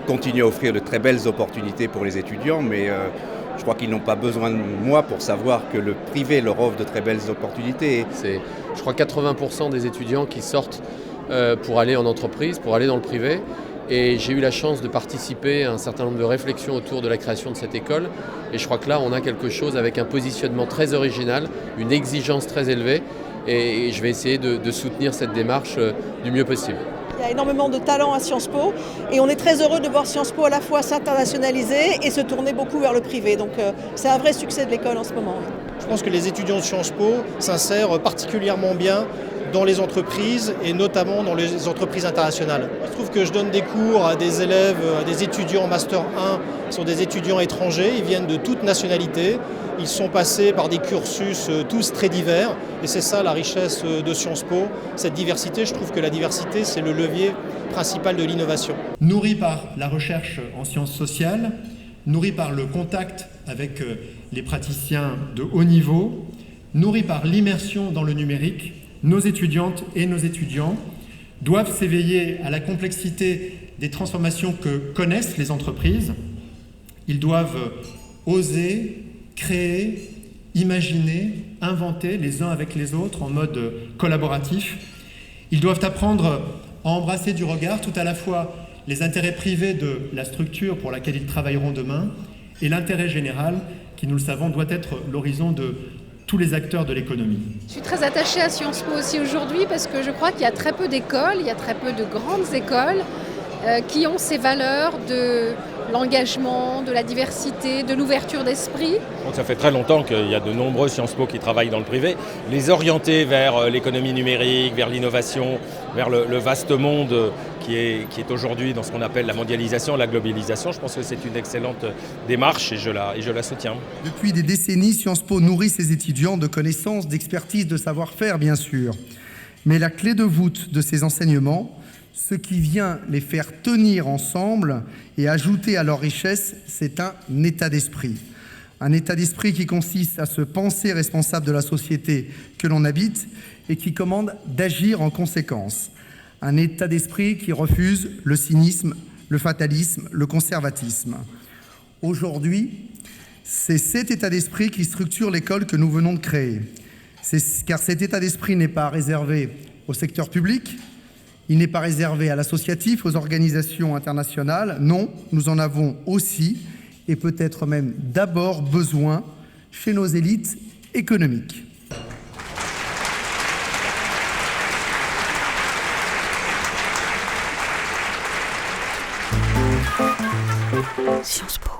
continuer à offrir de très belles opportunités pour les étudiants, mais je crois qu'ils n'ont pas besoin de moi pour savoir que le privé leur offre de très belles opportunités. C'est, je crois, 80% des étudiants qui sortent pour aller en entreprise, pour aller dans le privé. Et j'ai eu la chance de participer à un certain nombre de réflexions autour de la création de cette école. Et je crois que là, on a quelque chose avec un positionnement très original, une exigence très élevée. Et je vais essayer de soutenir cette démarche du mieux possible. Il y a énormément de talent à Sciences Po et on est très heureux de voir Sciences Po à la fois s'internationaliser et se tourner beaucoup vers le privé. Donc c'est un vrai succès de l'école en ce moment. Je pense que les étudiants de Sciences Po s'insèrent particulièrement bien dans les entreprises et notamment dans les entreprises internationales. Il se trouve que je donne des cours à des élèves, à des étudiants en Master 1 qui sont des étudiants étrangers, ils viennent de toute nationalité, ils sont passés par des cursus tous très divers et c'est ça la richesse de Sciences Po, cette diversité. Je trouve que la diversité c'est le levier principal de l'innovation. Nourri par la recherche en sciences sociales, nourri par le contact avec les praticiens de haut niveau, nourri par l'immersion dans le numérique, nos étudiantes et nos étudiants doivent s'éveiller à la complexité des transformations que connaissent les entreprises. Ils doivent oser, créer, imaginer, inventer les uns avec les autres en mode collaboratif. Ils doivent apprendre à embrasser du regard tout à la fois les intérêts privés de la structure pour laquelle ils travailleront demain et l'intérêt général qui, nous le savons, doit être l'horizon de tous les acteurs de l'économie. Je suis très attachée à Sciences Po aussi aujourd'hui parce que je crois qu'il y a très peu d'écoles, il y a très peu de grandes écoles qui ont ces valeurs de l'engagement, de la diversité, de l'ouverture d'esprit. Donc ça fait très longtemps qu'il y a de nombreux Sciences Po qui travaillent dans le privé. Les orienter vers l'économie numérique, vers l'innovation, vers le vaste monde qui est aujourd'hui dans ce qu'on appelle la mondialisation, la globalisation. Je pense que c'est une excellente démarche et je la soutiens. Depuis des décennies, Sciences Po nourrit ses étudiants de connaissances, d'expertise, de savoir-faire, bien sûr. Mais la clé de voûte de ces enseignements, ce qui vient les faire tenir ensemble et ajouter à leur richesse, c'est un état d'esprit. Un état d'esprit qui consiste à se penser responsable de la société que l'on habite et qui commande d'agir en conséquence. Un état d'esprit qui refuse le cynisme, le fatalisme, le conservatisme. Aujourd'hui, c'est cet état d'esprit qui structure l'école que nous venons de créer. Car cet état d'esprit n'est pas réservé au secteur public, il n'est pas réservé à l'associatif, aux organisations internationales. Non, nous en avons aussi, et peut-être même d'abord besoin, chez nos élites économiques. Sciences Po.